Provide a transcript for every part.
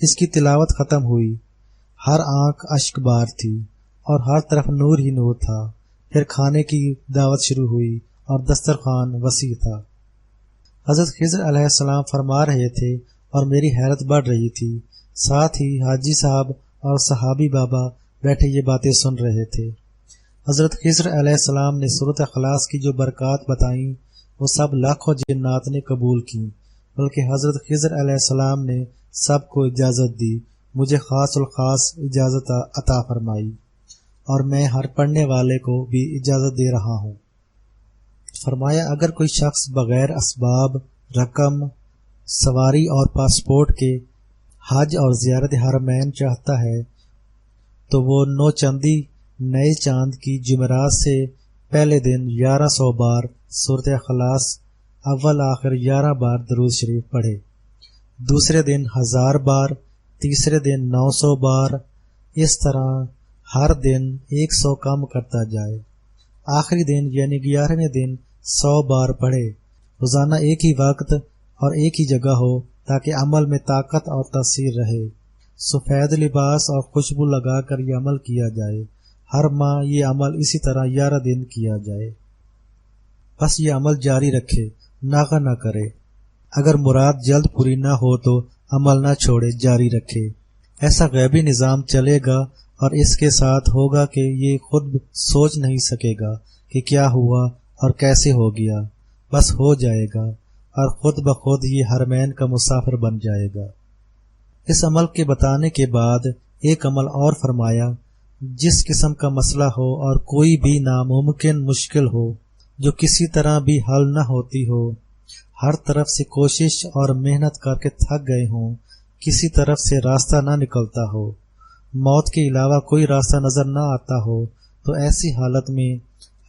اس کی تلاوت ختم ہوئی، ہر آنکھ اشک بار تھی اور ہر طرف نور ہی نور تھا۔ پھر کھانے کی دعوت شروع ہوئی اور دسترخوان وسیع تھا۔ حضرت خضر علیہ السلام فرما رہے تھے اور میری حیرت بڑھ رہی تھی، ساتھ ہی حاجی صاحب اور صحابی بابا بیٹھے یہ باتیں سن رہے تھے۔ حضرت خضر علیہ السلام نے سورۃ اخلاص کی جو برکات بتائیں وہ سب لاکھوں جنات نے قبول کی، بلکہ حضرت خضر علیہ السلام نے سب کو اجازت دی، مجھے خاص الخاص اجازت عطا فرمائی، اور میں ہر پڑھنے والے کو بھی اجازت دے رہا ہوں۔ فرمایا اگر کوئی شخص بغیر اسباب، رقم، سواری اور پاسپورٹ کے حج اور زیارت حرمین چاہتا ہے تو وہ 9 چندی نئے چاند کی جمعرات سے پہلے دن 1100 بار سورۃ اخلاص، اول آخر 11 بار درود شریف پڑھے، دوسرے دن 1000 بار، تیسرے دن 900 بار، اس طرح ہر دن 100 کم کرتا جائے، آخری دن یعنی 11ویں دن 100 بار پڑھے، روزانہ ایک ہی وقت اور ایک ہی جگہ ہو تاکہ عمل میں طاقت اور تاثیر رہے۔ سفید لباس اور خوشبو لگا کر یہ عمل کیا جائے، ہر ماہ یہ عمل اسی طرح 11 دن کیا جائے، بس یہ عمل جاری رکھے، ناغہ نہ کرے، اگر مراد جلد پوری نہ ہو تو عمل نہ چھوڑے، جاری رکھے۔ ایسا غیبی نظام چلے گا اور اس کے ساتھ ہوگا کہ یہ خود سوچ نہیں سکے گا کہ کیا ہوا اور کیسے ہو گیا، بس ہو جائے گا اور خود بخود یہ حرمین کا مسافر بن جائے گا۔ اس عمل کے بتانے کے بعد ایک عمل اور فرمایا، جس قسم کا مسئلہ ہو اور کوئی بھی ناممکن مشکل ہو جو کسی طرح بھی حل نہ ہوتی ہو، ہر طرف سے کوشش اور محنت کر کے تھک گئے ہوں، کسی طرف سے راستہ نہ نکلتا ہو، موت کے علاوہ کوئی راستہ نظر نہ آتا ہو، تو ایسی حالت میں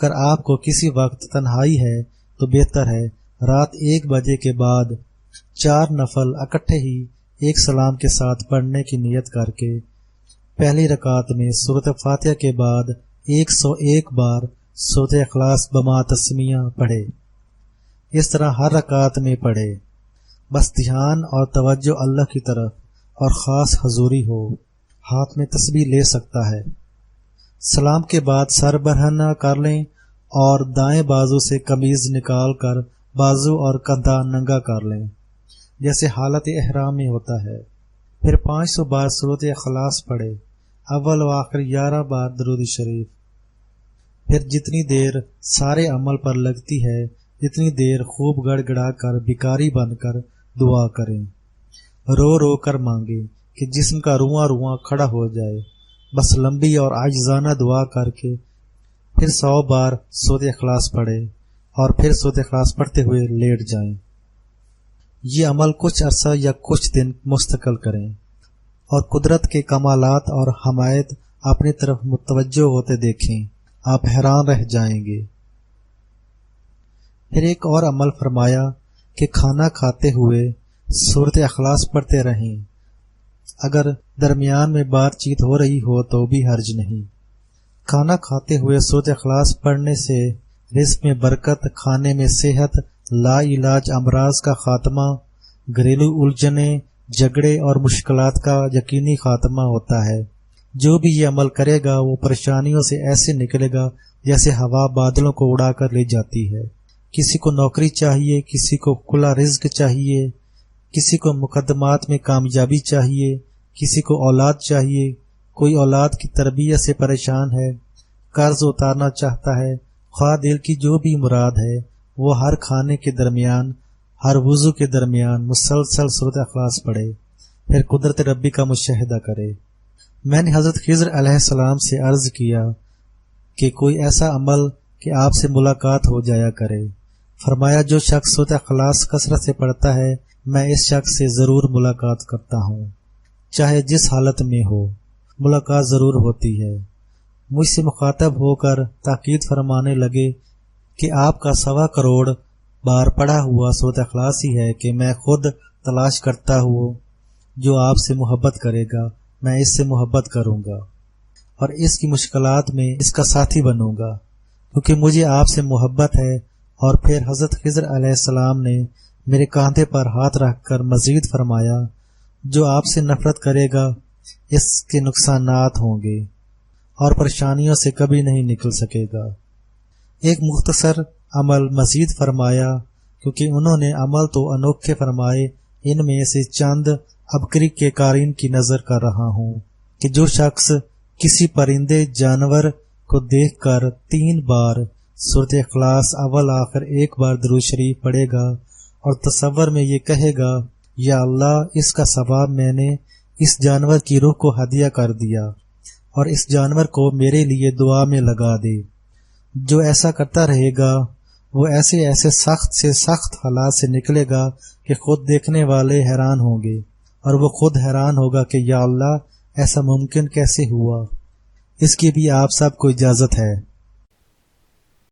اگر آپ کو کسی وقت تنہائی ہے تو بہتر ہے رات 1 بجے کے بعد 4 نفل اکٹھے ہی ایک سلام کے ساتھ پڑھنے کی نیت کر کے پہلی رکعت میں سورۃ فاتحہ کے بعد 101 بار سورۃ اخلاص بما تسمیہ پڑھے، اس طرح ہر رکعت میں پڑھے، بس دھیان اور توجہ اللہ کی طرف اور خاص حضوری ہو، ہاتھ میں تسبیح لے سکتا ہے۔ سلام کے بعد سر برہنہ کر لیں اور دائیں بازو سے قمیض نکال کر بازو اور کندھا ننگا کر لیں جیسے حالت احرام میں ہوتا ہے، پھر 500 بار سورۃ اخلاص پڑھے، اول و آخر 11 بار درود شریف، پھر جتنی دیر سارے عمل پر لگتی ہے اتنی دیر خوب گڑ گڑا کر بھکاری بن کر دعا کریں، رو رو کر مانگیں کہ جسم کا رواں رواں کھڑا ہو جائے، بس لمبی اور عاجزانہ دعا کر کے پھر 100 بار سورۃ اخلاص پڑھے اور پھر سورۃ اخلاص پڑھتے ہوئے لیٹ جائیں۔ یہ عمل کچھ عرصہ یا کچھ دن مستقل کریں اور قدرت کے کمالات اور حمایت اپنی طرف متوجہ ہوتے دیکھیں، آپ حیران رہ جائیں گے۔ پھر ایک اور عمل فرمایا کہ کھانا کھاتے ہوئے سورۃ اخلاص پڑھتے رہیں، اگر درمیان میں بات چیت ہو رہی ہو تو بھی حرج نہیں۔ کھانا کھاتے ہوئے سورۃ اخلاص پڑھنے سے رزق میں برکت، کھانے میں صحت، لا علاج امراض کا خاتمہ، گھریلو الجھنیں، جھگڑے اور مشکلات کا یقینی خاتمہ ہوتا ہے۔ جو بھی یہ عمل کرے گا وہ پریشانیوں سے ایسے نکلے گا جیسے ہوا بادلوں کو اڑا کر لے جاتی ہے۔ کسی کو نوکری چاہیے، کسی کو کھلا رزق چاہیے، کسی کو مقدمات میں کامیابی چاہیے، کسی کو اولاد چاہیے، کوئی اولاد کی تربیت سے پریشان ہے، قرض اتارنا چاہتا ہے، خواہ دل کی جو بھی مراد ہے وہ ہر کھانے کے درمیان، ہر وضو کے درمیان مسلسل سورۃ اخلاص پڑھے، پھر قدرت ربی کا مشاہدہ کرے۔ میں نے حضرت خضر علیہ السلام سے عرض کیا کہ کوئی ایسا عمل کہ آپ سے ملاقات ہو جایا کرے۔ فرمایا جو شخص سورۃ اخلاص کثرت سے پڑھتا ہے میں اس شخص سے ضرور ملاقات کرتا ہوں، چاہے جس حالت میں ہو، ملاقات ضرور ہوتی ہے۔ مجھ سے مخاطب ہو کر تاکید فرمانے لگے کہ آپ کا 1.25 کروڑ بار پڑھا ہوا سورۃ اخلاص ہی ہے کہ میں خود تلاش کرتا ہوں، جو آپ سے محبت کرے گا میں اس سے محبت کروں گا اور اس کی مشکلات میں اس کا ساتھی بنوں گا، کیونکہ مجھے آپ سے محبت ہے۔ اور پھر حضرت خضر علیہ السلام نے میرے کاندھے پر ہاتھ رکھ کر مزید فرمایا، جو آپ سے نفرت کرے گا اس کے نقصانات ہوں گے اور پریشانیوں سے کبھی نہیں نکل سکے گا۔ ایک مختصر عمل مزید فرمایا، کیونکہ انہوں نے عمل تو انوکھے فرمائے، ان میں سے چند عبقری کے قارئین کی نظر کر رہا ہوں کہ جو شخص کسی پرندے جانور کو دیکھ کر 3 بار سورۃ اخلاص اول آخر ایک بار درود شریف پڑھے گا اور تصور میں یہ کہے گا یا اللہ اس کا ثواب میں نے اس جانور کی روح کو ہدیہ کر دیا اور اس جانور کو میرے لیے دعا میں لگا دے، جو ایسا کرتا رہے گا وہ ایسے سخت سے سخت حالات سے نکلے گا کہ خود دیکھنے والے حیران ہوں گے اور وہ خود حیران ہوگا کہ یا اللہ ایسا ممکن کیسے ہوا۔ اس کی بھی آپ سب کو اجازت ہے۔